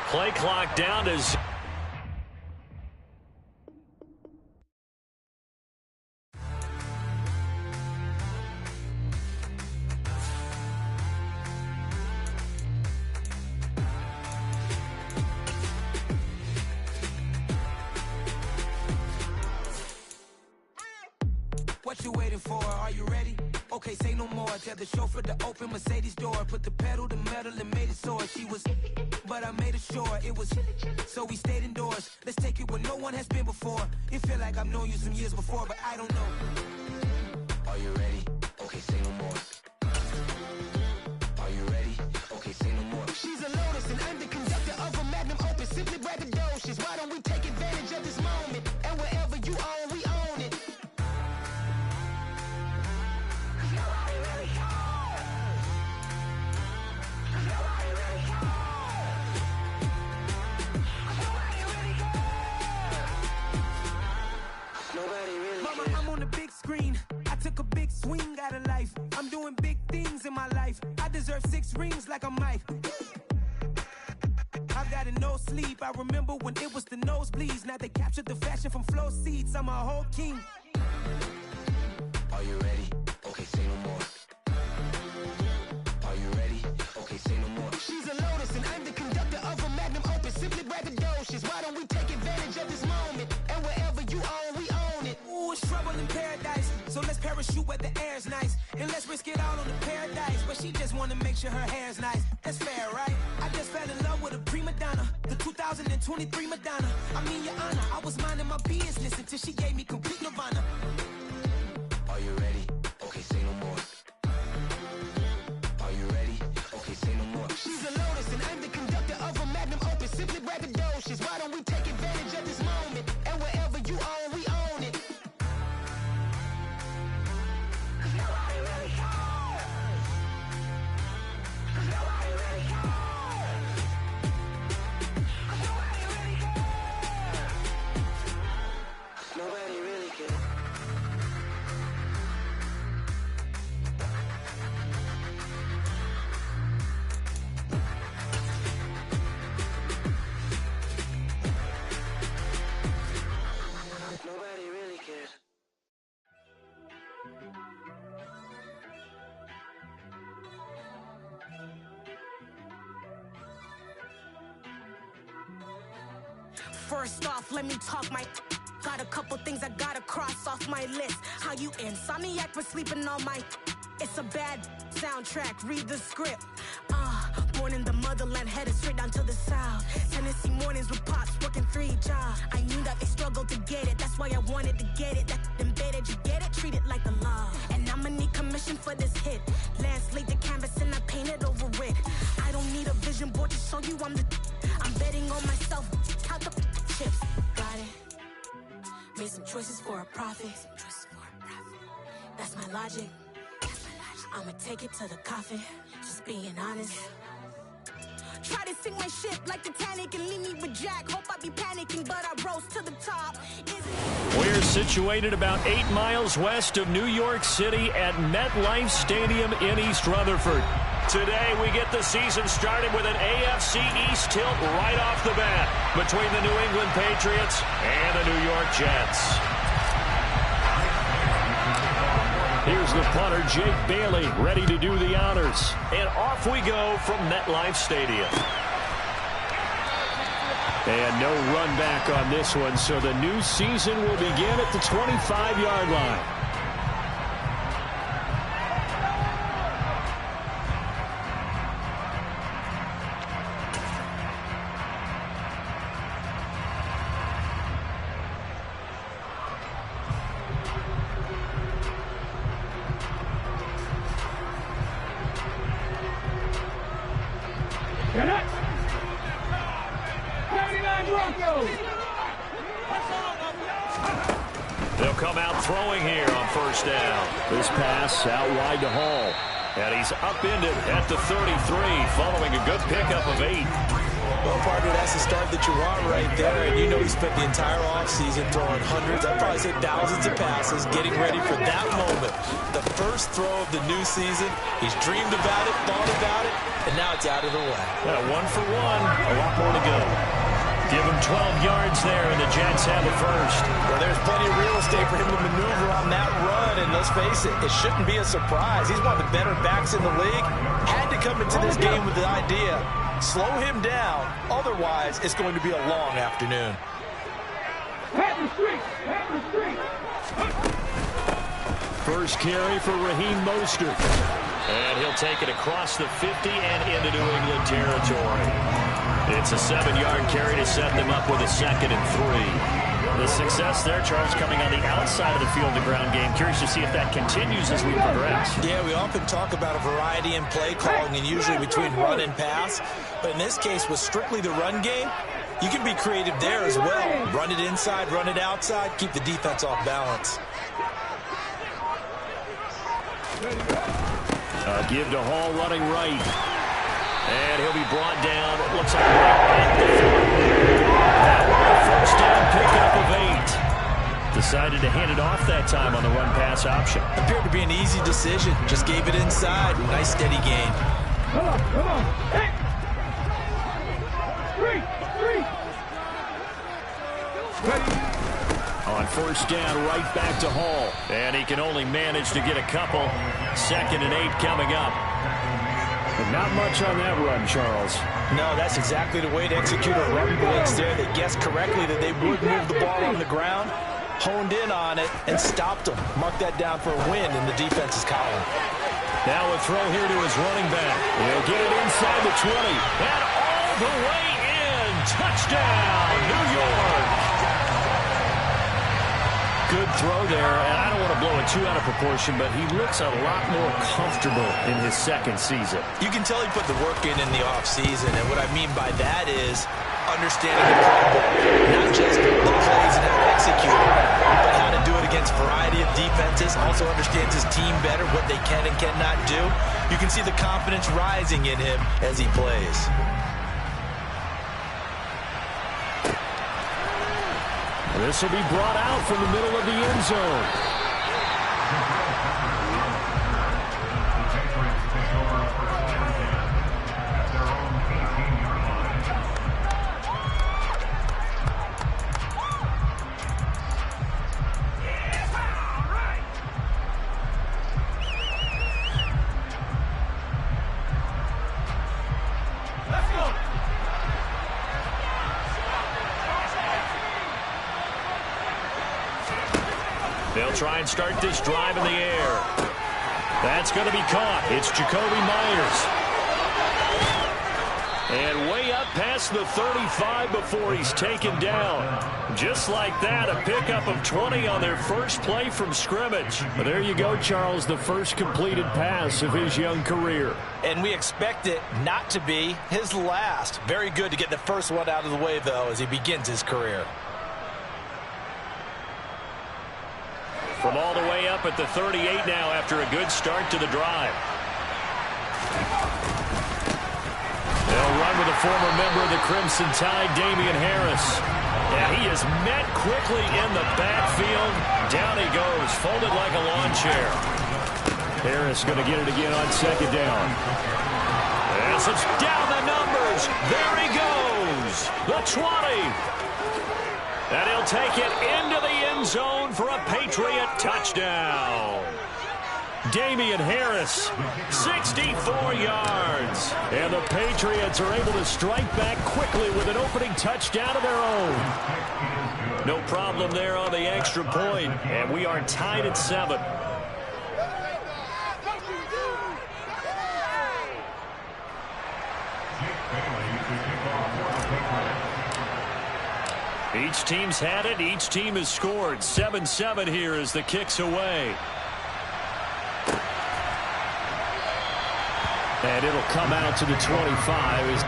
Play clock down to 0. What you waiting for? Are you ready? Okay, say no more. Tell the chauffeur to open Mercedes door. Put the pedal to metal and made it soar. She was, but I made it sure it was. So we stayed indoors. Let's take it where no one has been before. It feel like I've known you some years before, but I don't know. Are you ready? Okay, say no more. Are you ready? Okay, say no more. She's a Lotus and I'm the conductor of a Magnum Opus. Simply braggadocious. Why don't we take advantage of this moment? And wherever you own, we own it. I'm on the big screen. I took a big swing out of life. I'm doing big things in my life. I deserve 6 rings like I'm Mike. I've got no sleep. I remember when it was the nosebleeds. Now they captured the fashion from flow seats. I'm a whole king. Are you ready? Okay, say no more. Are you ready? Okay, say no more. She's a Lotus and I'm the conductor of a Magnum Opus. Simply braggadocious. Why don't we take advantage of this moment? And wherever you own, we own it. Ooh, it's trouble in paradise. So let's parachute where the air's nice. And let's risk it all on the paradise. But she just wanna make sure her hair's nice. That's fair, right? I just fell in love with a prima donna. The 2023 Madonna. I mean, your honor, I was minding my business until she gave me complete nirvana. Are you ready? Okay, say no more. Are you ready? Okay, say no more. She's a Lotus and I'm the conductor of a Magnum Opus. Simply braggadocious. Why don't we take advantage of this moment? And wherever you own, we own it. Nobody really cares. Nobody really cares. Nobody really cares. Nobody really cares. Nobody really cares. First off, let me talk my. Got a couple things I gotta cross off my list. How you insomniac for sleeping on my. It's a bad soundtrack, read the script. Born in the motherland, headed straight down to the south. Tennessee mornings with pops, working 3 jobs. I knew that they struggled to get it, that's why I wanted to get it. That embedded, you get it, treat it like a law. And I'ma need commission for this hit. Lance laid the canvas and I painted over it. I don't need a vision board to show you I'm betting on myself, count the chips. Got it. Made some choices for a profit. That's my logic. I'ma take it to the coffin, just being honest. Try to sink my ship like Titanic and leave me with Jack. Hope I be panicking, but I rose to the top. We're situated about 8 miles west of New York City at MetLife Stadium in East Rutherford. Today, we get the season started with an AFC East tilt right off the bat between the New England Patriots and the New York Jets. Here's the punter, Jake Bailey, ready to do the honors. And off we go from MetLife Stadium. And no run back on this one, so the new season will begin at the 25-yard line. They'll come out throwing here on first down. This pass out wide to Hall. And he's upended at the 33 following a good pickup of 8. Well, partner, that's the start that you want right there. And you know he spent the entire offseason throwing hundreds, I'd probably say thousands of passes, getting ready for that moment. The first throw of the new season. He's dreamed about it, thought about it, and now it's out of the way. Yeah, 1 for 1. A lot more to go. Give him 12 yards there, and the Jets have a first. Well, there's plenty of real estate for him to maneuver on that run, and let's face it shouldn't be a surprise. He's one of the better backs in the league. Had to come into this game with the idea, slow him down, otherwise it's going to be a long afternoon. First carry for Raheem Mostert. And he'll take it across the 50 and into New England territory. It's a 7-yard carry to set them up with a 2nd and 3. The success there, Charles, coming on the outside of the field, the ground game. Curious to see if that continues as we progress. Yeah, we often talk about a variety in play calling and usually between run and pass. But in this case, with strictly the run game, you can be creative there as well. Run it inside, run it outside, keep the defense off balance. Give to Hall running right. And he'll be brought down. It looks like right at the 40. First down pickup of 8. Decided to hand it off that time on the run-pass option. Appeared to be an easy decision. Just gave it inside. Nice steady gain. Come on. Hey. Three. On first down, right back to Hall. And he can only manage to get a couple. 2nd and 8 coming up. But not much on that run, Charles. No, that's exactly the way to execute a run blitz there. They guessed correctly that they would move the ball on the ground, honed in on it, and stopped them. Mark that down for a win in the defense's column. Now a throw here to his running back. He'll get it inside the 20. And all the way in. Touchdown, New York. Good throw there, and I don't want to blow it too out of proportion, but he looks a lot more comfortable in his 2nd season. You can tell he put the work in the offseason, and what I mean by that is understanding the playbook, not just the plays and how to execute it, but how to do it against a variety of defenses, also understands his team better, what they can and cannot do. You can see the confidence rising in him as he plays. This will be brought out from the middle of the end zone. They'll try and start this drive in the air. That's going to be caught. It's Jacoby Myers. And way up past the 35 before he's taken down. Just like that, a pickup of 20 on their first play from scrimmage. But there you go, Charles, the first completed pass of his young career. And we expect it not to be his last. Very good to get the first one out of the way, though, as he begins his career. From all the way up at the 38 now after a good start to the drive. They'll run with a former member of the Crimson Tide, Damian Harris. And he is met quickly in the backfield. Down he goes, folded like a lawn chair. Harris going to get it again on 2nd down. As it's down the numbers. There he goes. The 20. And he'll take it into the end zone for a Patriot touchdown. Damian Harris, 64 yards. And the Patriots are able to strike back quickly with an opening touchdown of their own. No problem there on the extra point. And we are tied at 7. Each team's had it. Each team has scored. 7-7 here as the kick's away. And it'll come out to the 25.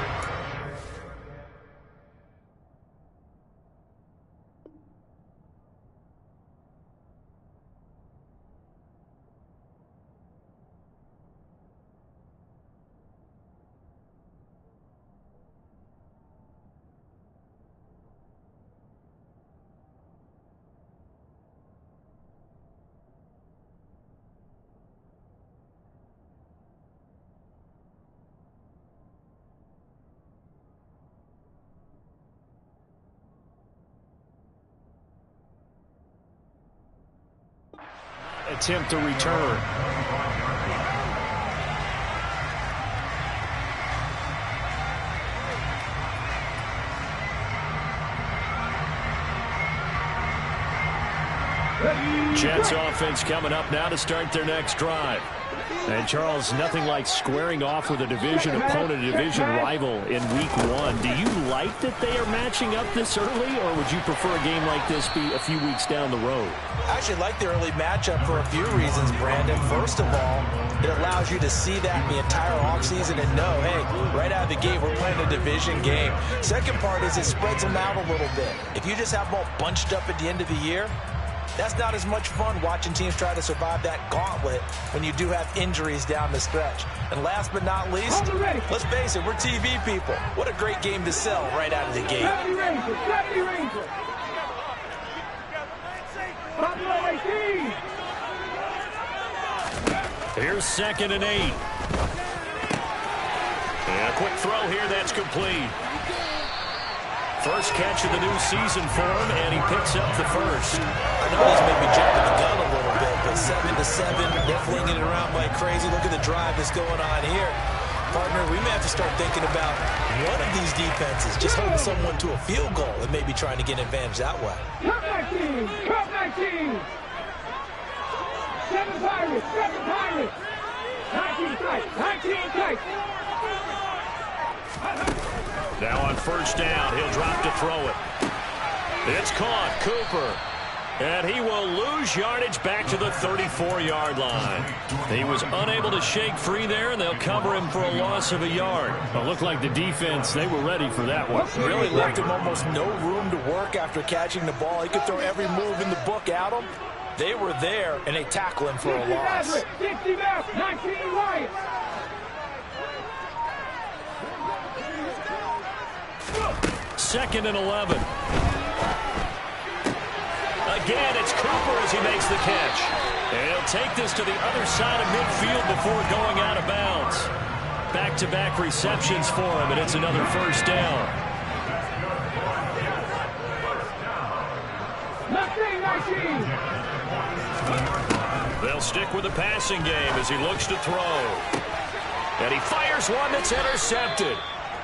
attempt to return. Jets offense coming up now to start their next drive. And, Charles, nothing like squaring off with a division opponent, a division rival in Week 1. Do you like that they are matching up this early, or would you prefer a game like this be a few weeks down the road? I actually like the early matchup for a few reasons, Brandon. First of all, it allows you to see that the entire offseason and know, hey, right out of the gate, we're playing a division game. Second part is it spreads them out a little bit. If you just have them all bunched up at the end of the year, that's not as much fun watching teams try to survive that gauntlet when you do have injuries down the stretch. And last but not least, let's face it, we're TV people. What a great game to sell right out of the gate. Here's 2nd and 8. And a quick throw here, that's complete. First catch of the new season for him, and he picks up the first. I know he's maybe jumping the gun a little bit, but 7-7, they're flinging it around like crazy. Look at the drive that's going on here. Partner, we may have to start thinking about one of these defenses, just holding someone to a field goal and maybe trying to get an advantage that way. Cut back team! Cut back team! 7 Pirates! 7 Pirates! 19 tight! 19 tight! Now on first down, he'll drop to throw it. It's caught, Cooper. And he will lose yardage back to the 34-yard line. He was unable to shake free there, and they'll cover him for a loss of a yard. It looked like the defense, they were ready for that one. Really left him almost no room to work after catching the ball. He could throw every move in the book at him. They were there, and they tackle him for a loss. 60 back, 19 right. Second and 11. Again, it's Cooper as he makes the catch. And he'll take this to the other side of midfield before going out of bounds. Back-to-back receptions for him, and it's another first down. They'll stick with the passing game as he looks to throw. And he fires one that's intercepted.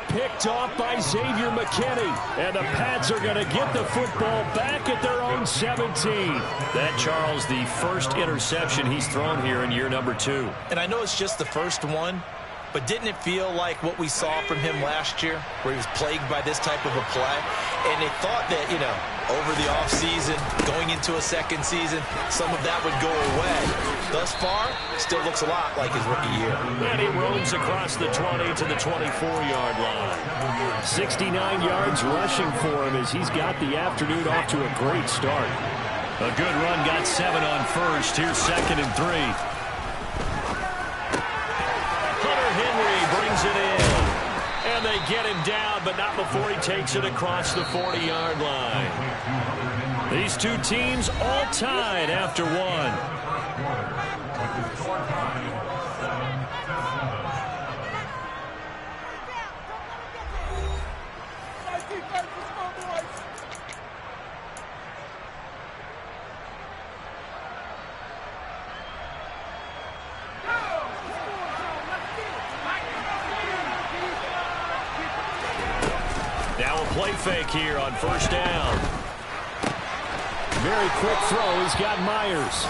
Picked off by Xavier McKinney. And the Pats are going to get the football back at their own 17. That, Charles, the first interception he's thrown here in year number 2. And I know it's just the first one, but didn't it feel like what we saw from him last year, where he was plagued by this type of a play? And they thought that, you know, over the offseason, going into a second season, some of that would go away. Thus far, still looks a lot like his rookie year. And he roams across the 20 to the 24-yard line. 69 yards rushing for him as he's got the afternoon off to a great start. A good run, got 7 on first. Here's 2nd and 3. Henry brings it in. And they get him down, but not before he takes it across the 40-yard line. These two teams all tied after one. Now a play fake here on first down. Very quick throw. He's got Myers.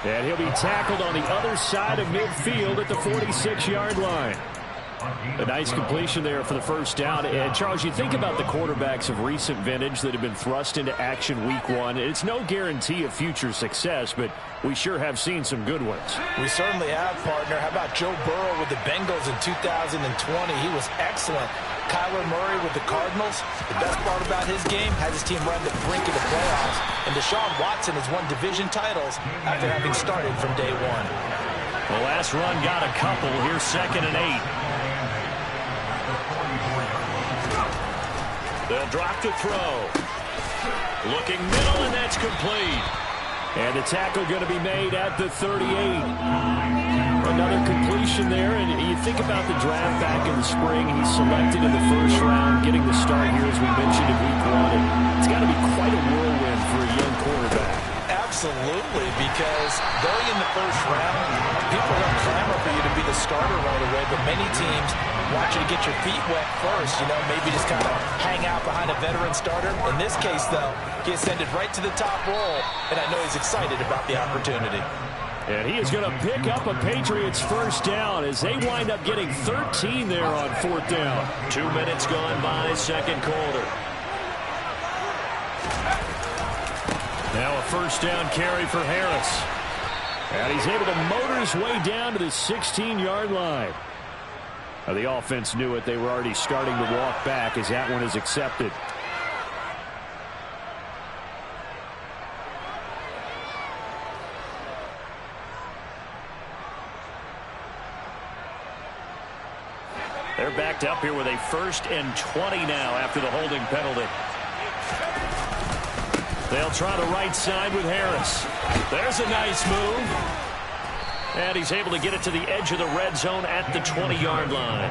And he'll be tackled on the other side of midfield at the 46-yard line. A nice completion there for the first down. And, Charles, you think about the quarterbacks of recent vintage that have been thrust into action week 1. It's no guarantee of future success, but we sure have seen some good ones. We certainly have, partner. How about Joe Burrow with the Bengals in 2020? He was excellent. Kyler Murray with the Cardinals. The best part about his game, has his team run the brink of the playoffs. And Deshaun Watson has won division titles after having started from day 1. The last run got a couple. Here's 2nd and 8. They'll drop to throw. Looking middle, and that's complete. And the tackle going to be made at the 38. Another completion there, and you think about the draft back in the spring. He's selected in the first round, getting the start here, as we mentioned in week 1. It's got to be quite a whirlwind for a young quarterback. Absolutely, because going in the first round, people are going to clamor for you to be the starter right away, but many teams want you to get your feet wet first, maybe just kind of hang out behind a veteran starter. In this case, though, he ascended right to the top role, and I know he's excited about the opportunity. And he is going to pick up a Patriots first down as they wind up getting 13 there on 4th down. 2 minutes gone by, second quarter. Now a first down carry for Harris. And he's able to motor his way down to the 16-yard line. Now the offense knew it. They were already starting to walk back as that one is accepted. They're backed up here with a 1st and 20 now after the holding penalty. They'll try the right side with Harris. There's a nice move. And he's able to get it to the edge of the red zone at the 20-yard line.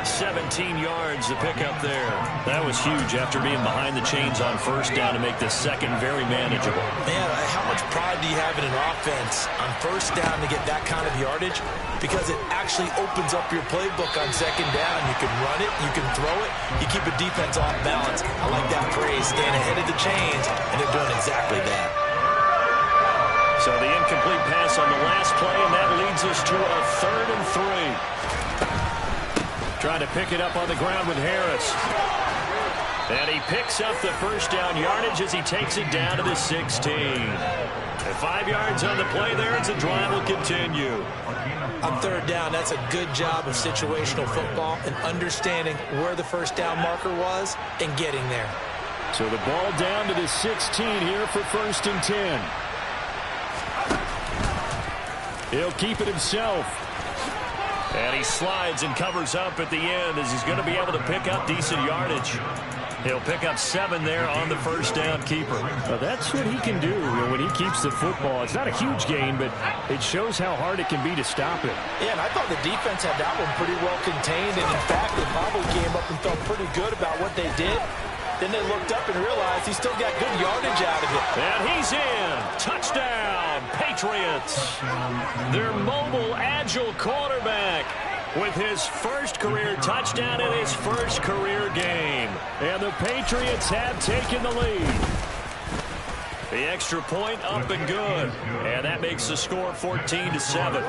17 yards to pick up there. That was huge after being behind the chains on first down to make the second very manageable. Man, how much pride do you have in an offense on first down to get that kind of yardage? Because it actually opens up your playbook on second down. You can run it, you can throw it, you keep a defense off balance. I like that phrase, staying ahead of the chains, and they're doing exactly that. So the incomplete pass on the last play, and that leads us to a 3rd and 3. Trying to pick it up on the ground with Harris. And he picks up the first down yardage as he takes it down to the 16. And 5 yards on the play there as the drive will continue. On 3rd down, that's a good job of situational football and understanding where the first down marker was and getting there. So the ball down to the 16 here for 1st and 10. He'll keep it himself. And he slides and covers up at the end as he's going to be able to pick up decent yardage. He'll pick up 7 there on the first down keeper. Well, that's what he can do when he keeps the football. It's not a huge gain, but it shows how hard it can be to stop it. Yeah, and I thought the defense had that one pretty well contained. And, in fact, they probably came up and felt pretty good about what they did. Then they looked up and realized he still got good yardage out of it. And he's in. Touchdown, Patriots. Their mobile, agile quarterback with his first career touchdown in his first career game. And the Patriots have taken the lead. The extra point up and good. And that makes the score 14-7.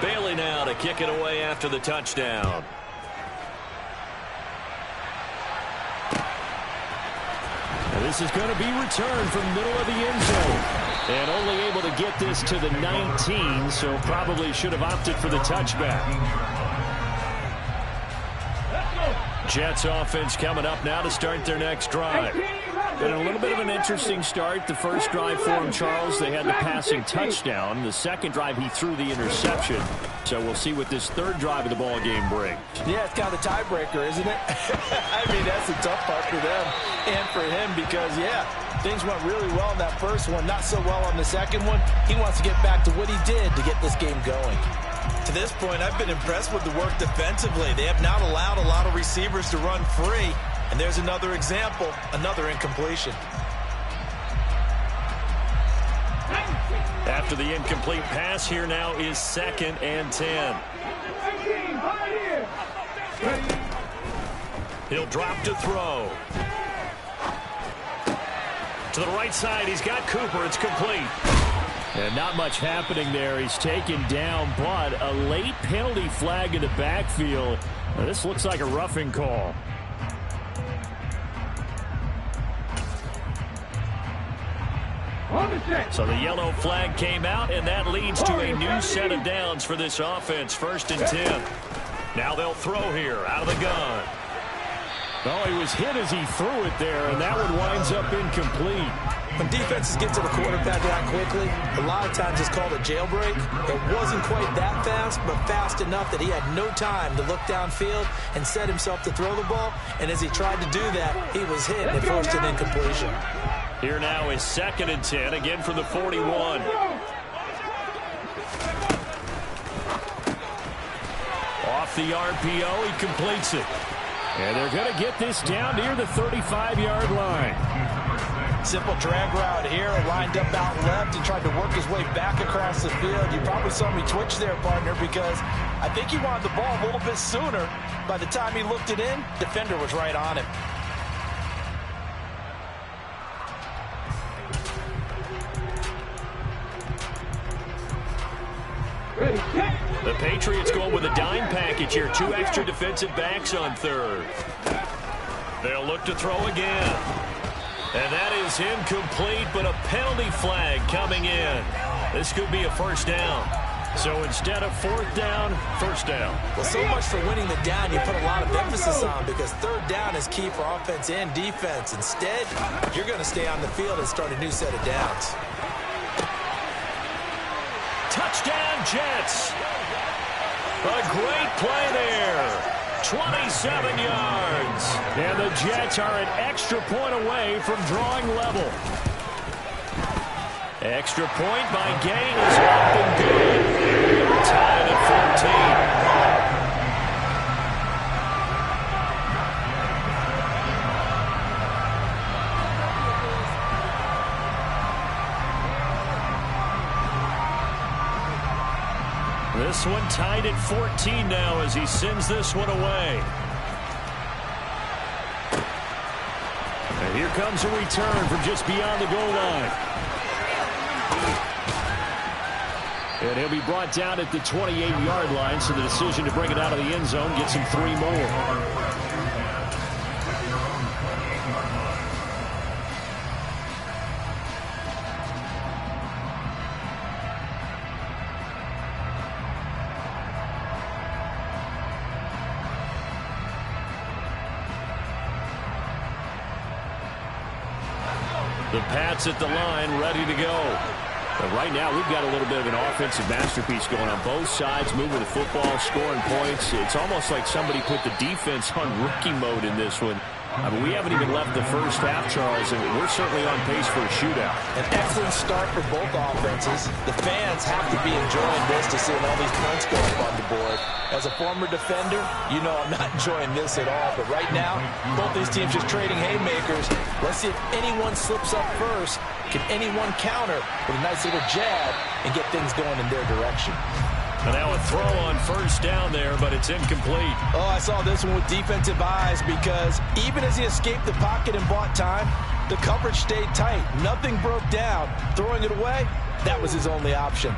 Bailey now to kick it away after the touchdown. And this is going to be returned from middle of the end zone. And only able to get this to the 19, so probably should have opted for the touchback. Jets offense coming up now to start their next drive. Been a little bit of an interesting start. The first drive for him, Charles, they had the passing touchdown. The second drive, he threw the interception. So we'll see what this third drive of the ball game brings. Yeah, it's kind of a tiebreaker, isn't it? I mean, that's the tough part for them and for him because, yeah, things went really well in that first one, not so well on the second one. He wants to get back to what he did to get this game going. To this point, I've been impressed with the work defensively. They have not allowed a lot of receivers to run free. And there's another example, another incompletion. After the incomplete pass, here now is 2nd and 10. He'll drop to throw. To the right side, he's got Cooper. It's complete. And not much happening there. He's taken down, but a late penalty flag in the backfield. Now, this looks like a roughing call. So the yellow flag came out, and that leads to a new set of downs for this offense. 1st and 10. Now they'll throw here out of the gun. Oh, he was hit as he threw it there, and that one winds up incomplete. When defenses get to the quarterback that quickly, a lot of times it's called a jailbreak. It wasn't quite that fast, but fast enough that he had no time to look downfield and set himself to throw the ball. And as he tried to do that, he was hit and it forced an incompletion. Here now is 2nd and 10, again from the 41. the RPO. He completes it. And they're going to get this down near the 35-yard line. Simple drag route here, lined up out left and tried to work his way back across the field. You probably saw me twitch there, partner, because I think he wanted the ball a little bit sooner. By the time he looked it in, defender was right on him. The Patriots going with a dime package here. 2 extra defensive backs on third. They'll look to throw again. And that is incomplete, but a penalty flag coming in. This could be a first down. So instead of fourth down, first down. Well, so much for winning the down you put a lot of emphasis on, because third down is key for offense and defense. Instead, you're going to stay on the field and start a new set of downs. Touchdown, Jets. A great play there. 27 yards. And the Jets are an extra point away from drawing level. Extra point by Gain is up and good. We're tied at 14. This one tied at 14 now as he sends this one away. And here comes a return from just beyond the goal line. And he'll be brought down at the 28-yard line, so the decision to bring it out of the end zone gets him 3 more. The Pats at the line, ready to go. But right now, we've got a little bit of an offensive masterpiece going on both sides, moving the football, scoring points. It's almost like somebody put the defense on rookie mode in this one. I mean, we haven't even left the first half, Charles, and we're certainly on pace for a shootout. An excellent start for both offenses. The fans have to be enjoying this to see all these points go up on the board. As a former defender, you know I'm not enjoying this at all. But right now, both these teams just trading haymakers. Let's see if anyone slips up first. Can anyone counter with a nice little jab and get things going in their direction? And now a throw on first down there, but it's incomplete. Oh, I saw this one with defensive eyes, because even as he escaped the pocket and bought time, the coverage stayed tight. Nothing broke down. Throwing it away, that was his only option.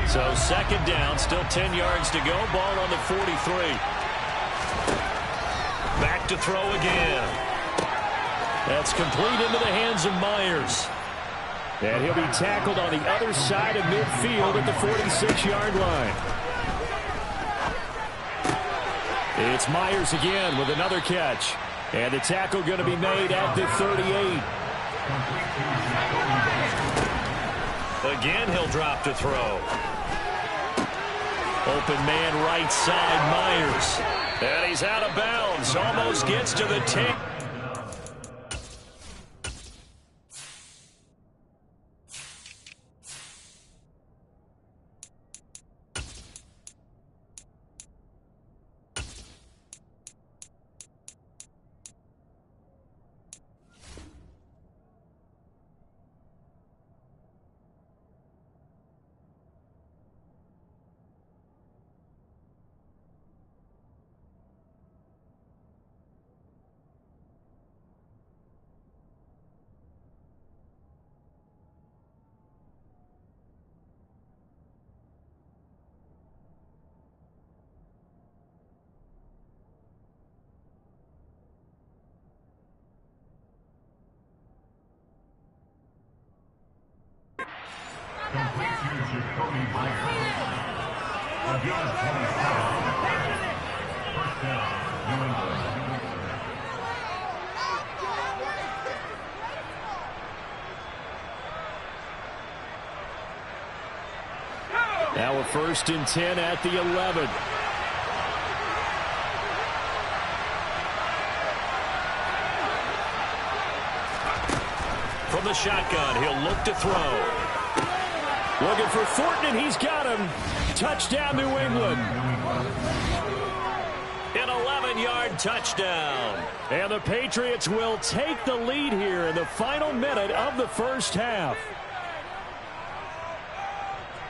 So second down, still 10 yards to go. Ball on the 43. Back to throw again. That's complete into the hands of Myers. And he'll be tackled on the other side of midfield at the 46-yard line. It's Myers again with another catch. And the tackle going to be made at the 38. Again, he'll drop to throw. Open man right side, Myers. And he's out of bounds. Almost gets to the 10. Now a 1st and 10 at the 11. From the shotgun, he'll look to throw. Looking for Thornton, and he's got him. Touchdown, New England. An 11-yard touchdown. And the Patriots will take the lead here in the final minute of the first half.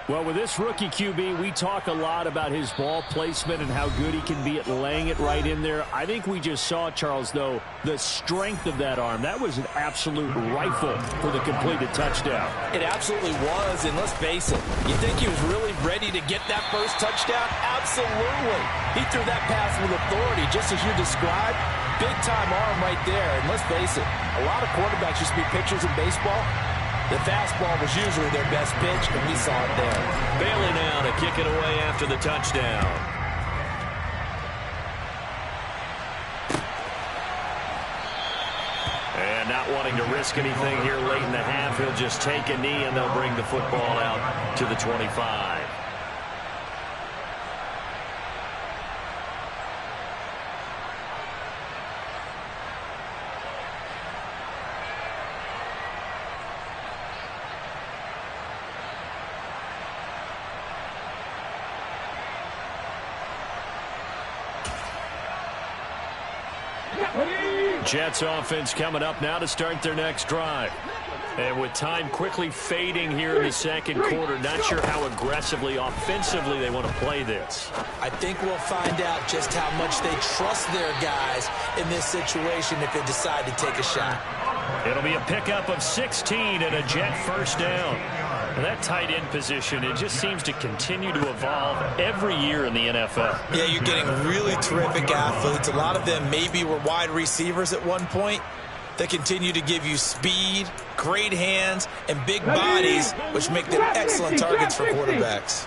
Well, with this rookie QB, we talk a lot about his ball placement and how good he can be at laying it right in there. I think we just saw, Charles, though, the strength of that arm. That was an absolute rifle for the completed touchdown. It absolutely was, and let's face it, you think he was really ready to get that first touchdown? Absolutely. He threw that pass with authority, just as you described. Big-time arm right there, and let's face it, a lot of quarterbacks used to be pitchers in baseball. The fastball was usually their best pitch, and we saw it there. Bailey now to kick it away after the touchdown. And not wanting to risk anything here late in the half, he'll just take a knee, and they'll bring the football out to the 25. Jets offense coming up now to start their next drive. And with time quickly fading here in the second quarter, not sure how aggressively, offensively they want to play this. I think we'll find out just how much they trust their guys in this situation if they decide to take a shot. It'll be a pickup of 16 and a Jet first down. And that tight end position, it just seems to continue to evolve every year in the NFL. Yeah, you're getting really terrific athletes. A lot of them maybe were wide receivers at one point. They continue to give you speed, great hands, and big bodies, which make them excellent targets for quarterbacks.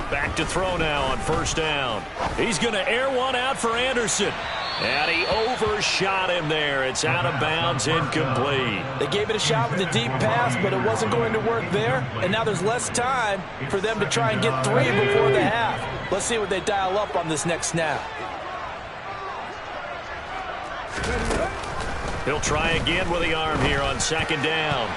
Back to throw now on first down. He's going to air one out for Anderson. And he overshot him there. It's out of bounds, incomplete. They gave it a shot with a deep pass, but it wasn't going to work there. And now there's less time for them to try and get 3 before the half. Let's see what they dial up on this next snap. He'll try again with the arm here on second down.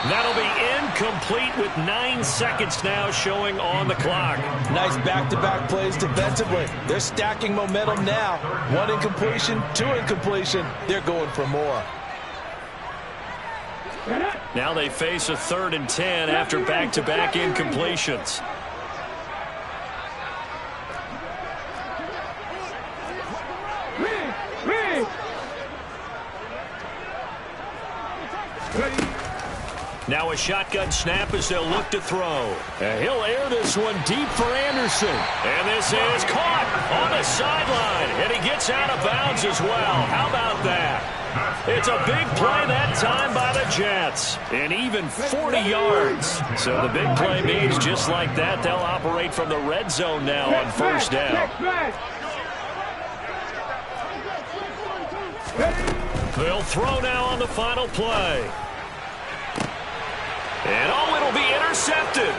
That'll be incomplete with 9 seconds now showing on the clock. Nice back-to-back plays defensively. They're stacking momentum now. 1 incompletion, 2 incompletion. They're going for more. Now they face a 3rd and 10 after back-to-back incompletions. Now a shotgun snap as they'll look to throw. And he'll air this one deep for Anderson. And this is caught on the sideline. And he gets out of bounds as well. How about that? It's a big play that time by the Jets. And even 40 yards. So the big play means just like that, they'll operate from the red zone now on first down. They'll throw now on the final play. And it'll be intercepted.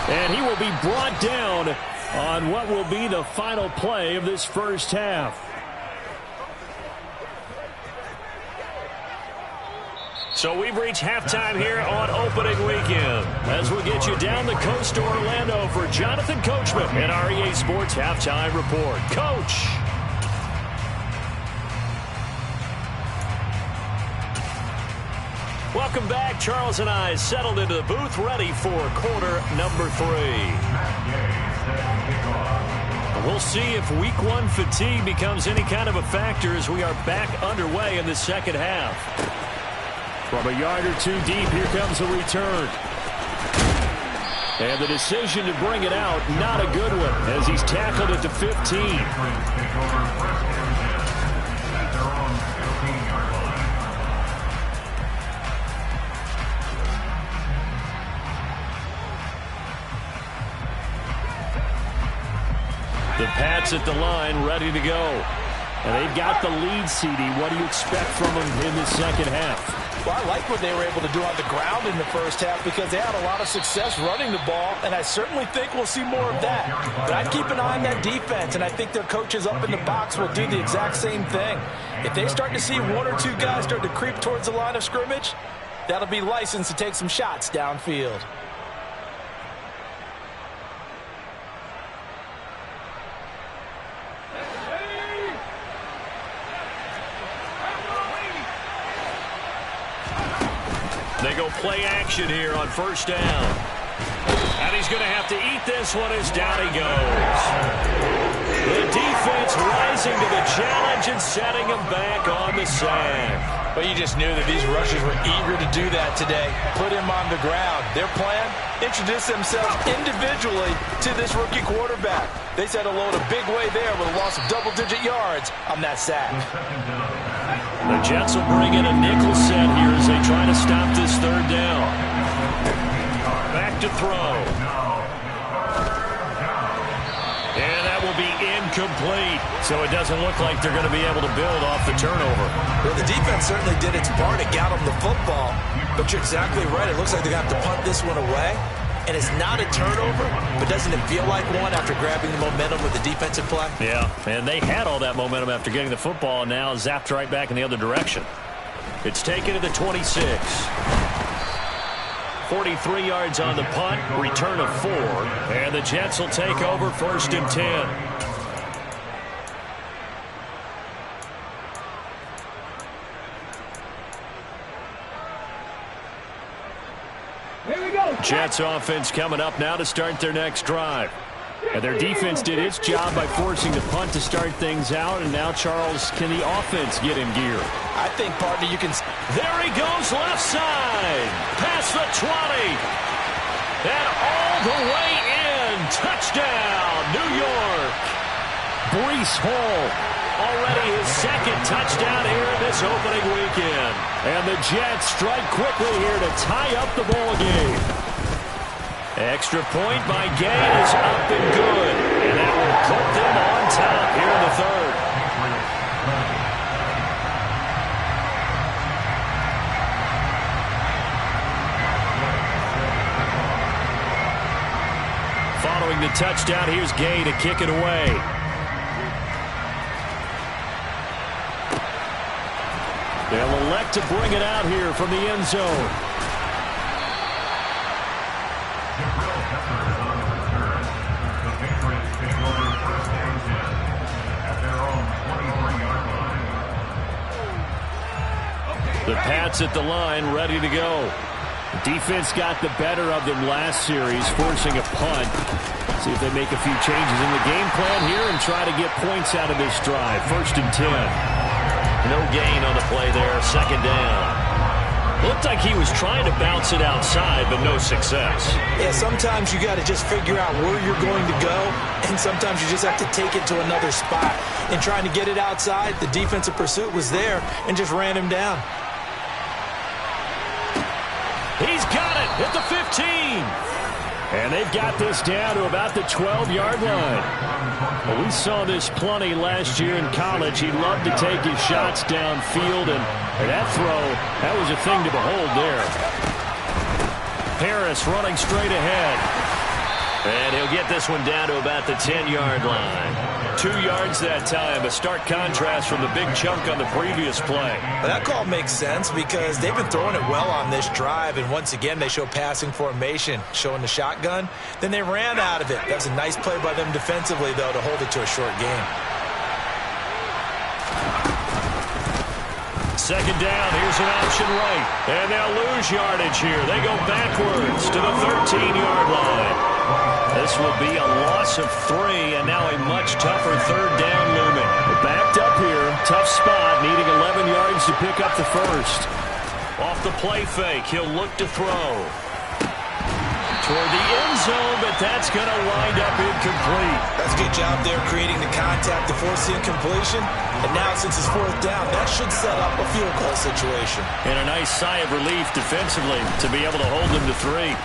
And he will be brought down on what will be the final play of this first half. So we've reached halftime here on opening weekend. As we get you down the coast to Orlando for Jonathan Coachman and our EA Sports Halftime Report. Coach. Welcome back. Charles and I settled into the booth, ready for quarter number 3. We'll see if week 1 fatigue becomes any kind of a factor as we are back underway in the second half. From a yard or 2 deep, here comes a return. And the decision to bring it out, not a good one, as he's tackled at the 15. The Pats at the line, ready to go. And they've got the lead, CD. What do you expect from them in the second half? Well, I like what they were able to do on the ground in the first half because they had a lot of success running the ball, and I certainly think we'll see more of that. But I'd keep an eye on that defense, and I think their coaches up in the box will do the exact same thing. If they start to see 1 or 2 guys start to creep towards the line of scrimmage, that'll be licensed to take some shots downfield. They go play action here on first down. And he's going to have to eat this one as down he goes. The defense rising to the challenge and setting him back on the sack. But you just knew that these rushers were eager to do that today. Put him on the ground. Their plan? Introduce themselves individually to this rookie quarterback. They said hello in a big way there with a loss of double-digit yards on that sack. The Jets will bring in a nickel set here as they try to stop this third down. Back to throw. And that will be incomplete. So it doesn't look like they're going to be able to build off the turnover. Well, the defense certainly did its part. It got them the football. But you're exactly right. It looks like they're going to have to punt this one away. And it's not a turnover, but doesn't it feel like one after grabbing the momentum with the defensive play? Yeah, and they had all that momentum after getting the football, and now zapped right back in the other direction. It's taken to the 26. 43 yards on the punt, return of 4, and the Jets will take over first and 10. Jets offense coming up now to start their next drive. And their defense did its job by forcing the punt to start things out. And now, Charles, can the offense get in gear? I think, partner, you can... There he goes left side. Past the 20. And all the way in. Touchdown, New York. Breece Hall. Already his second touchdown here in this opening weekend. And the Jets strike quickly here to tie up the ball game. Extra point by Gay is up and good. And that will put them on top here in the third. Following the touchdown, here's Gay to kick it away. They'll elect to bring it out here from the end zone. The Pats at the line, ready to go. Defense got the better of them last series, forcing a punt. See if they make a few changes in the game plan here and try to get points out of this drive. First and 10. No gain on the play there, second down. Looked like he was trying to bounce it outside, but no success. Yeah, sometimes you got to just figure out where you're going to go, and sometimes you just have to take it to another spot. In trying to get it outside, the defensive pursuit was there and just ran him down. He's got it at the 15. And they've got this down to about the 12-yard line. Well, we saw this plenty last year in college. He loved to take his shots downfield, and that throw, that was a thing to behold there. Harris running straight ahead. And he'll get this one down to about the 10-yard line. 2 yards that time, a stark contrast from the big chunk on the previous play. Well, that call makes sense because they've been throwing it well on this drive, and once again they show passing formation, showing the shotgun. Then they ran out of it. That was a nice play by them defensively, though, to hold it to a short game. Second down, here's an option right. And they'll lose yardage here. They go backwards to the 13-yard line. This will be a loss of 3, and now a much tougher third down looming. Backed up here, tough spot, needing 11 yards to pick up the first. Off the play fake, he'll look to throw. Toward the end zone, but that's going to wind up incomplete. That's a good job there creating the contact to force the incompletion. And now, since it's fourth down, that should set up a field goal situation. And a nice sigh of relief defensively to be able to hold them to 3.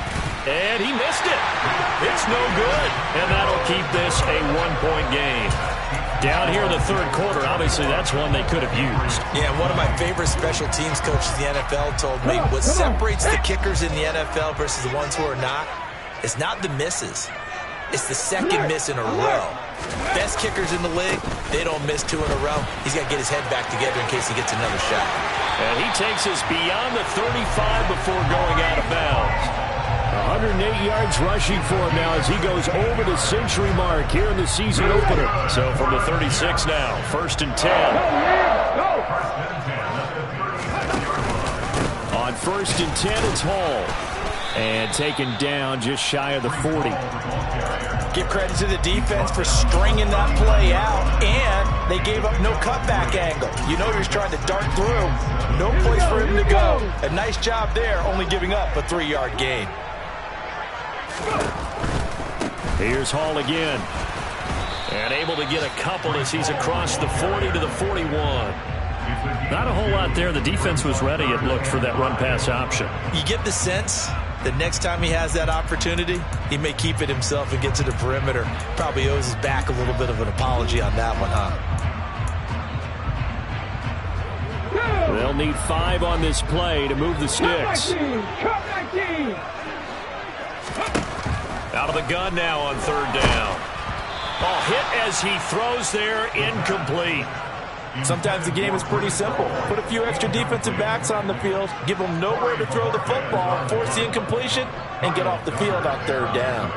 And he missed it. It's no good. And that'll keep this a 1-point game. Down here in the third quarter, obviously that's one they could have used. Yeah, one of my favorite special teams coaches in the NFL told me what separates the kickers in the NFL versus the ones who are not is not the misses. It's the second miss in a row. Best kickers in the league, they don't miss 2 in a row. He's got to get his head back together in case he gets another shot. And he takes us beyond the 35 before going out of bounds. 108 yards rushing for him now as he goes over the century mark here in the season opener. So from the 36 now, first and 10. On 1st and 10, it's Hall. And taken down just shy of the 40. Give credit to the defense for stringing that play out, and they gave up no cutback angle. You know he was trying to dart through. No place for him to go. A nice job there, only giving up a 3-yard gain. Here's Hall again. And able to get a couple as he's across the 40 to the 41. Not a whole lot there. The defense was ready, it looked, for that run-pass option. You get the sense that next time he has that opportunity, he may keep it himself and get to the perimeter. Probably owes his back a little bit of an apology on that one, huh? They'll need 5 on this play to move the sticks. Out of the gun now on 3rd down. Ball hit as he throws there, incomplete. Sometimes the game is pretty simple. Put a few extra defensive backs on the field, give them nowhere to throw the football, force the incompletion, and get off the field on 3rd down.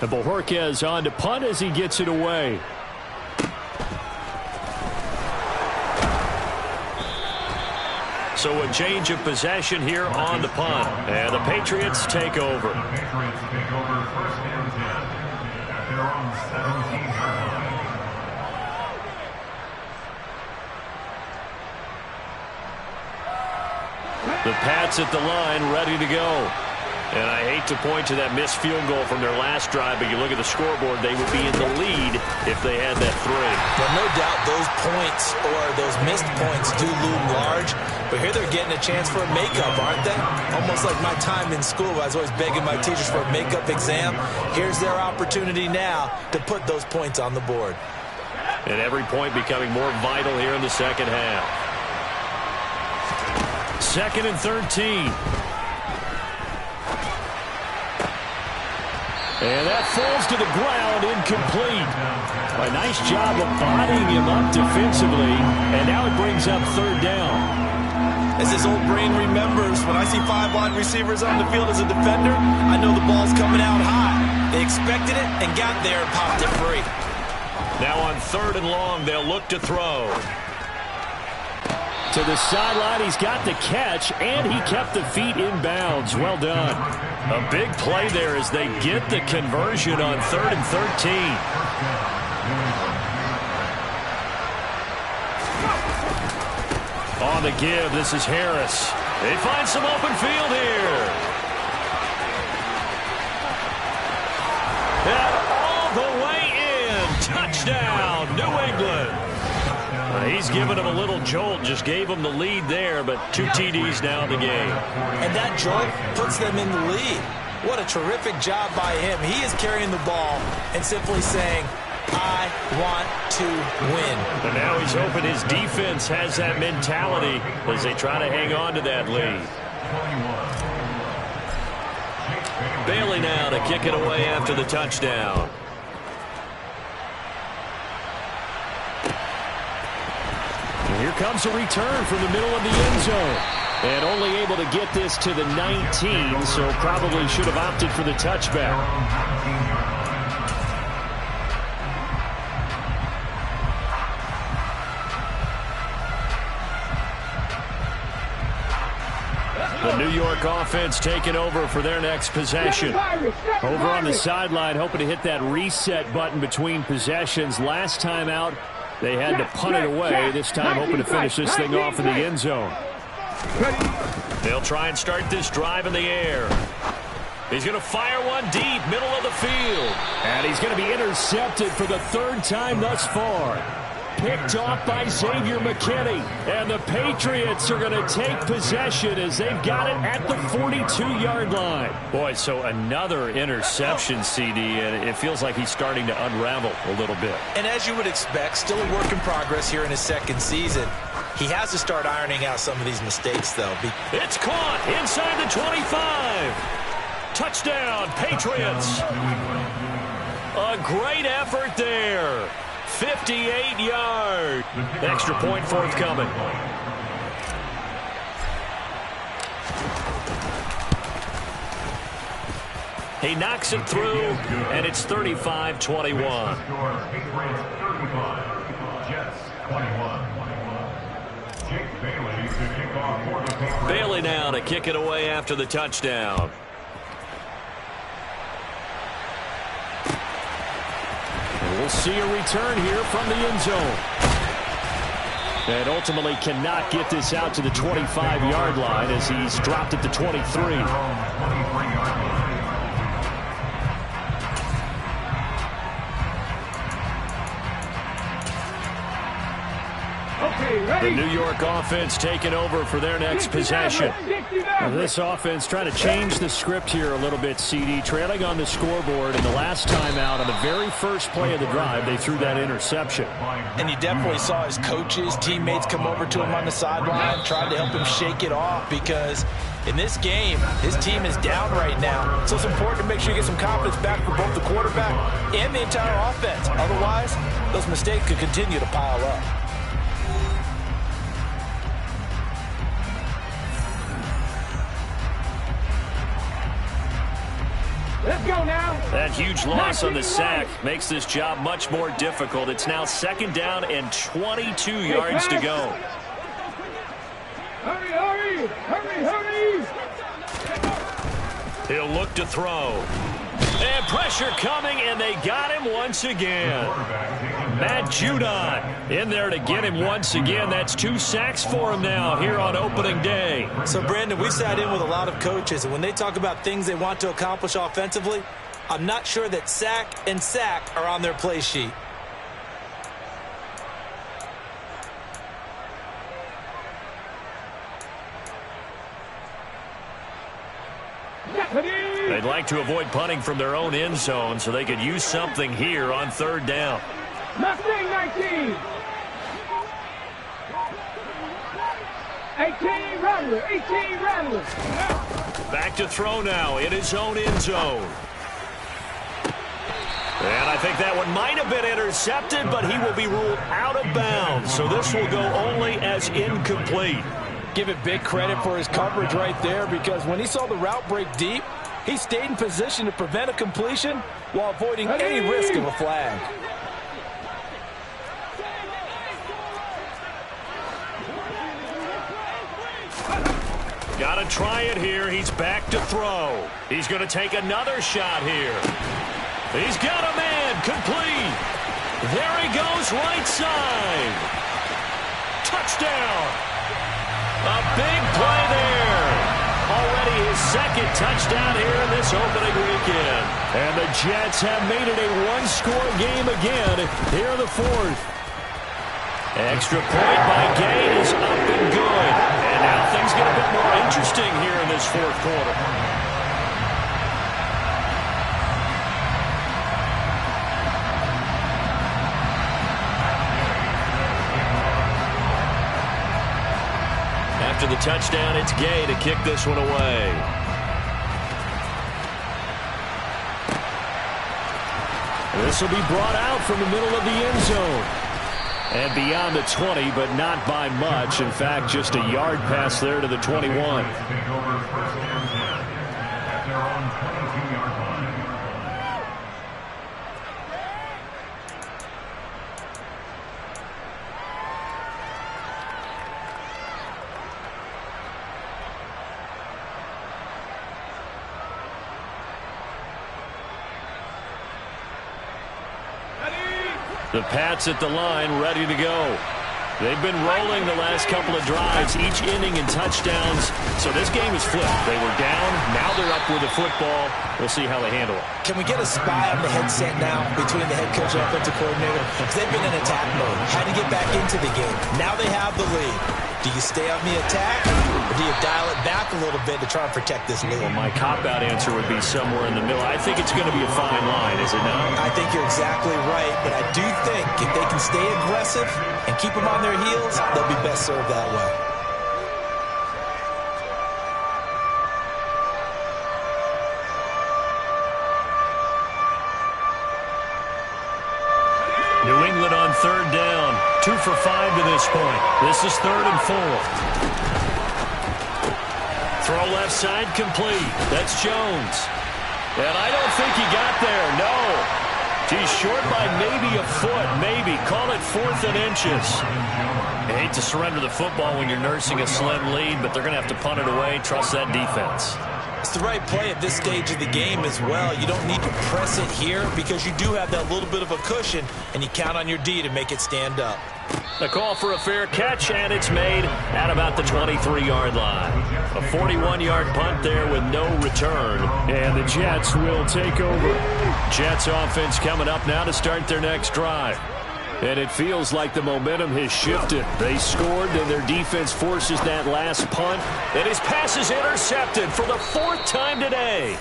And Bojorquez on to punt as he gets it away. So a change of possession here on the punt. And the Patriots take over. The Pats at the line, ready to go. And I hate to point to that missed field goal from their last drive, but you look at the scoreboard, they would be in the lead if they had that 3. Well, no doubt those points or those missed points do loom large, but here they're getting a chance for a makeup, aren't they? Almost like my time in school, I was always begging my teachers for a makeup exam. Here's their opportunity now to put those points on the board. And every point becoming more vital here in the second half. 2nd and 13. And that falls to the ground, incomplete. A nice job of bodying him up defensively, and now it brings up 3rd down. As his old brain remembers, when I see 5 wide receivers on the field as a defender, I know the ball's coming out high. They expected it and got there and popped it free. Now on 3rd and long, they'll look to throw. To the sideline, he's got the catch, and he kept the feet in bounds. Well done. A big play there as they get the conversion on 3rd and 13. On the give, this is Harris. They find some open field here. And all the way in. Touchdown, New England. He's given him a little jolt, just gave him the lead there, but 2 TDs now in the game. And that jolt puts them in the lead. What a terrific job by him. He is carrying the ball and simply saying, I want to win. And now he's hoping his defense has that mentality as they try to hang on to that lead. Bailey now to kick it away after the touchdown. Here comes a return from the middle of the end zone. And only able to get this to the 19, so probably should have opted for the touchback. The New York offense taking over for their next possession. Over on the sideline, hoping to hit that reset button between possessions. Last time out, they had to punt it away. This time hoping to finish this thing off in the end zone. They'll try and start this drive in the air. He's going to fire one deep, middle of the field. And he's going to be intercepted for the 3rd time thus far. Picked off by Xavier McKinney. And the Patriots are going to take possession as they've got it at the 42-yard line. Boy, so another interception, CD, and it feels like he's starting to unravel a little bit. And as you would expect, still a work in progress here in his 2nd season. He has to start ironing out some of these mistakes, though. It's caught inside the 25. Touchdown, Patriots. A great effort there. 58 yards. Extra point forthcoming. He knocks it through, and it's 35-21. Bailey now to kick it away after the touchdown. And we'll see a return here from the end zone. And ultimately cannot get this out to the 25-yard line as he's dropped at the 23. The New York offense taking over for their next possession. Now this offense trying to change the script here a little bit, CD. Trailing on the scoreboard, and the last time out on the very first play of the drive, they threw that interception. And you definitely saw his coaches, teammates come over to him on the sideline, trying to help him shake it off because in this game, his team is down right now. So it's important to make sure you get some confidence back for both the quarterback and the entire offense. Otherwise, those mistakes could continue to pile up. Let's go now. That huge loss on the sack makes this job much more difficult. It's now 2nd down and 22 yards to go. Hurry, hurry, hurry, hurry. He'll look to throw. And pressure coming, and they got him once again. Matt Judon in there to get him once again. That's 2 sacks for him now here on opening day. So, Brandon, we sat in with a lot of coaches, and when they talk about things they want to accomplish offensively, I'm not sure that sack and sack are on their play sheet. They'd like to avoid punting from their own end zone so they could use something here on 3rd down. Mustang 19. 18 Rattler, 18 Rattler. Back to throw now in his own end zone. And I think that one might have been intercepted, but he will be ruled out of bounds. So this will go only as incomplete. Give it big credit for his coverage right there because when he saw the route break deep, he stayed in position to prevent a completion while avoiding any risk of a flag. Got to try it here. He's back to throw. He's going to take another shot here. He's got a man. Complete. There he goes, right side. Touchdown. A big play there. Already his 2nd touchdown here in this opening weekend. And the Jets have made it a one-score game again here in the 4th. Extra point by Gay is up and good. And now things get a bit more interesting here in this 4th quarter. After the touchdown, it's Gay to kick this one away. This will be brought out from the middle of the end zone. And beyond the 20, but not by much. In fact, just a yard pass there to the 21. The Pats at the line, ready to go. They've been rolling the last couple of drives, each inning in touchdowns. So this game is flipped. They were down, now they're up with the football. We'll see how they handle it. Can we get a spy on the headset now between the head coach and offensive coordinator? Because they've been in attack mode, had to get back into the game. Now they have the lead. Do you stay on the attack, or do you dial it back a little bit to try and protect this lead? Well, my cop-out answer would be somewhere in the middle. I think it's going to be a fine line, is it not? I think you're exactly right, but I do think if they can stay aggressive and keep them on their heels, they'll be best served that way. New England on 3rd down. 2 for 5 to this point. This is 3rd and 4. Throw left side complete. That's Jones. And I don't think he got there. No. He's short by maybe a foot, maybe. Call it 4th and inches. You hate to surrender the football when you're nursing a slim lead, but they're going to have to punt it away. Trust that defense. It's the right play at this stage of the game as well. You don't need to press it here because you do have that little bit of a cushion, and you count on your D to make it stand up. The call for a fair catch, and it's made at about the 23-yard line. A 41-yard punt there with no return. And the Jets will take over. Jets offense coming up now to start their next drive. And it feels like the momentum has shifted. They scored, and their defense forces that last punt. And his pass is intercepted for the 4th time today.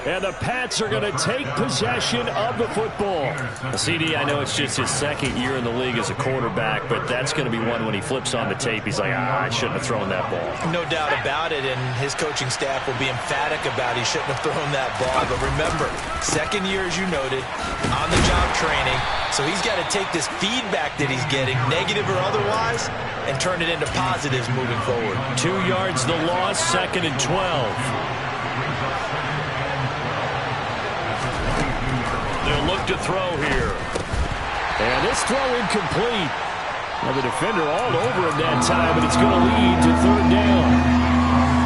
And the Pats are going to take possession of the football. CD, I know it's just his 2nd year in the league as a quarterback, but that's going to be one when he flips on the tape. He's like, I shouldn't have thrown that ball. No doubt about it, and his coaching staff will be emphatic about he shouldn't have thrown that ball. But remember, 2nd year, as you noted, on-the-job training. So he's got to take this feedback that he's getting, negative or otherwise, and turn it into positives moving forward. 2 yards the loss, 2nd and 12. They'll look to throw here. And this throw incomplete. Well, the defender all over him that time, but it's going to lead to 3rd down.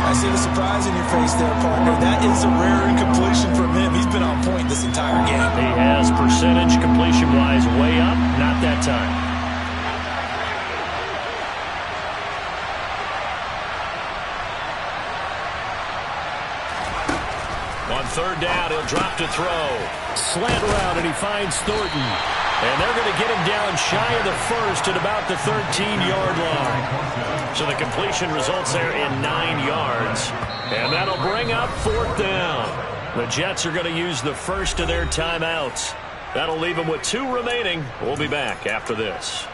I see the surprise in your face there, partner. That is a rare incompletion from him. He's been on point this entire game. He has percentage completion-wise way up. Not that time. On 3rd down, he'll drop to throw. Slant route, and he finds Thornton. And they're going to get him down shy of the 1st at about the 13-yard line. So the completion results there in 9 yards. And that'll bring up 4th down. The Jets are going to use the first of their timeouts. That'll leave them with 2 remaining. We'll be back after this.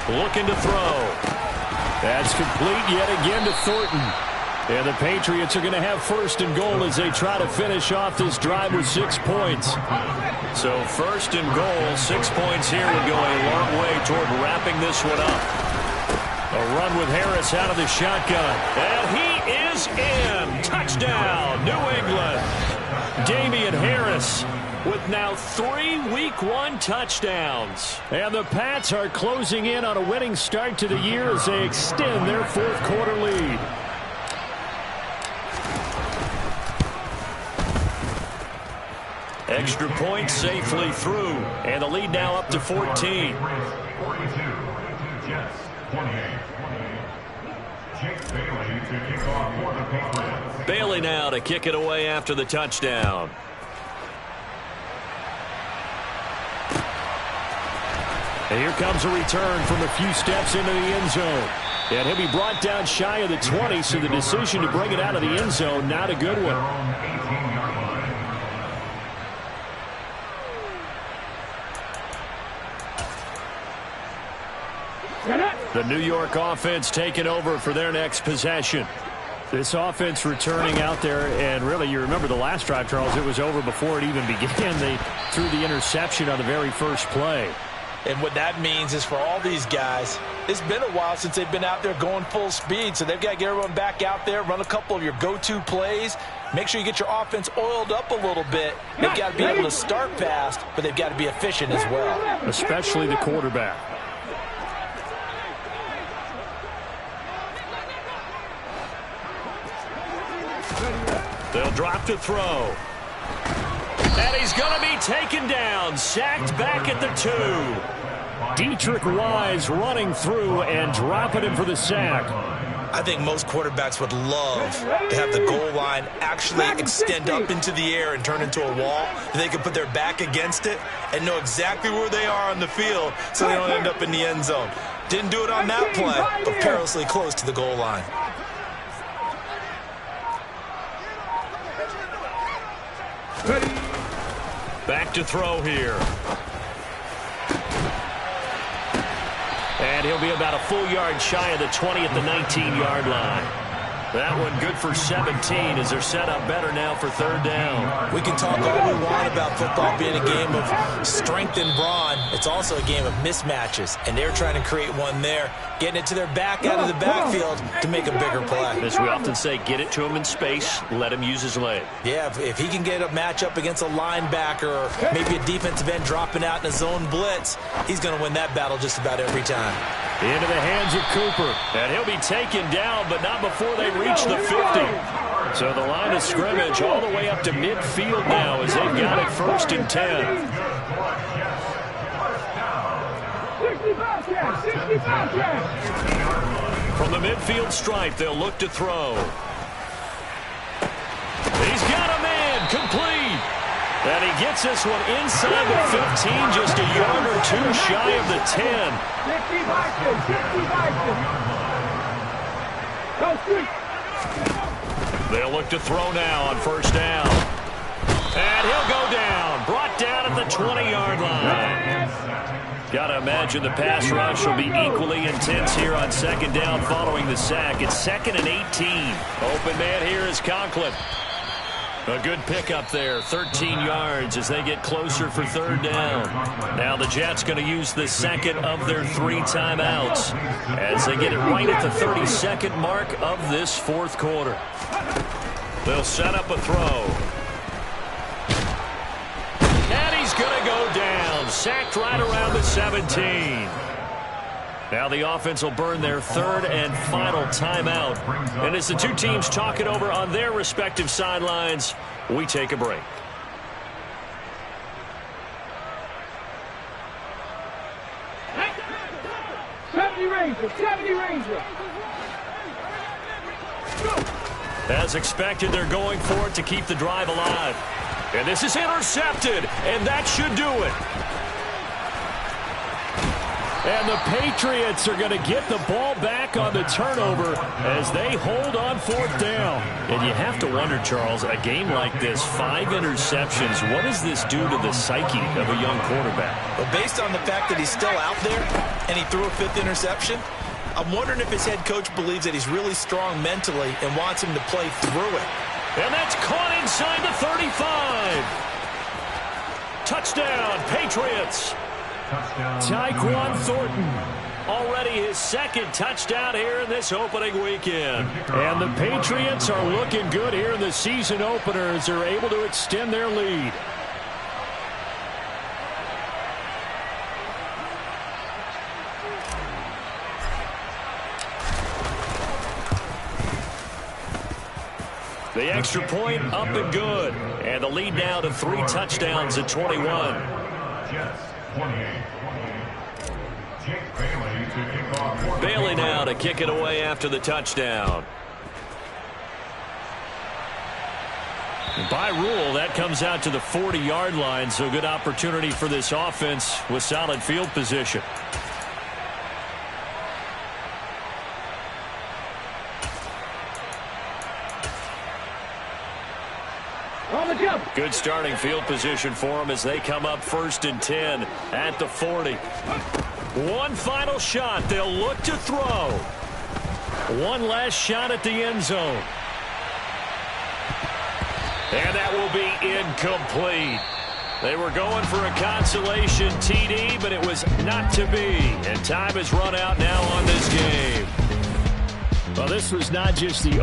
Looking to throw. That's complete yet again to Thornton. And the Patriots are going to have 1st and goal as they try to finish off this drive with 6 points. So 1st and goal, 6 points here would go a long way toward wrapping this one up. A run with Harris out of the shotgun. And he is in. Touchdown, New England. Damian Harris with now 3 Week 1 touchdowns. And the Pats are closing in on a winning start to the year as they extend their 4th quarter lead. Extra point safely through. And the lead now up to 14. Bailey now to kick it away after the touchdown. And here comes a return from a few steps into the end zone. And he'll be brought down shy of the 20, so the decision to bring it out of the end zone, not a good one. The New York offense taking over for their next possession. This offense returning out there, and really, you remember the last drive, Charles, it was over before it even began. They threw the interception on the very first play. And what that means is for all these guys, it's been a while since they've been out there going full speed, so they've got to get everyone back out there, run a couple of your go-to plays, make sure you get your offense oiled up a little bit. They've got to be able to start fast, but they've got to be efficient as well. Especially the quarterback. They'll drop to throw. And he's going to be taken down, sacked back at the 2. Dietrich Wise running through and dropping him for the sack. I think most quarterbacks would love to have the goal line actually extend up into the air and turn into a wall. They can put their back against it and know exactly where they are on the field so they don't end up in the end zone. Didn't do it on that play, but perilously close to the goal line. Back to throw here. And he'll be about a full yard shy of the 20 at the 19-yard line. That one good for 17 as they're set up better now for third down. We can talk all we want about football being a game of strength and brawn. It's also a game of mismatches, and they're trying to create one there, getting it to their back out of the backfield to make a bigger play. As we often say, get it to him in space, let him use his leg. Yeah, if he can get a matchup against a linebacker or maybe a defensive end dropping out in a zone blitz, he's going to win that battle just about every time. Into the hands of Cooper. And he'll be taken down, but not before they reach the 50. So the line of scrimmage all the way up to midfield now as they've got it 1st and 10. From the midfield stripe, they'll look to throw. He's got a man, complete. And he gets this one inside the 15, just a yard or two shy of the 10. They'll look to throw now on 1st down. And he'll go down, brought down at the 20-yard line. Got to imagine the pass rush will be equally intense here on 2nd down following the sack. It's 2nd and 18. Open man here is Conklin. A good pickup there, 13 yards as they get closer for 3rd down. Now the Jets going to use the 2nd of their 3 timeouts as they get it right at the 32nd mark of this 4th quarter. They'll set up a throw. And he's going to go down, sacked right around the 17. Now the offense will burn their 3rd and final timeout. And as the two teams talk it over on their respective sidelines, we take a break. As expected, they're going for it to keep the drive alive. And this is intercepted, and that should do it. And the Patriots are going to get the ball back on the turnover as they hold on 4th down. And you have to wonder, Charles, a game like this, 5 interceptions, what does this do to the psyche of a young quarterback? Well, based on the fact that he's still out there and he threw a 5th interception, I'm wondering if his head coach believes that he's really strong mentally and wants him to play through it. And that's caught inside the 35. Touchdown, Patriots. Tyquan Thornton, already his 2nd touchdown here in this opening weekend. And the Patriots are looking good here in the season opener as they're able to extend their lead. The extra point up and good. And the lead now to 3 touchdowns at 21. Bailey now to kick it away after the touchdown. By rule, that comes out to the 40-yard line, so good opportunity for this offense with solid field position. Good starting field position for them as they come up 1st and 10 at the 40. One final shot. They'll look to throw. One last shot at the end zone. And that will be incomplete. They were going for a consolation TD, but it was not to be. And time has run out now on this game. Well, this was not just the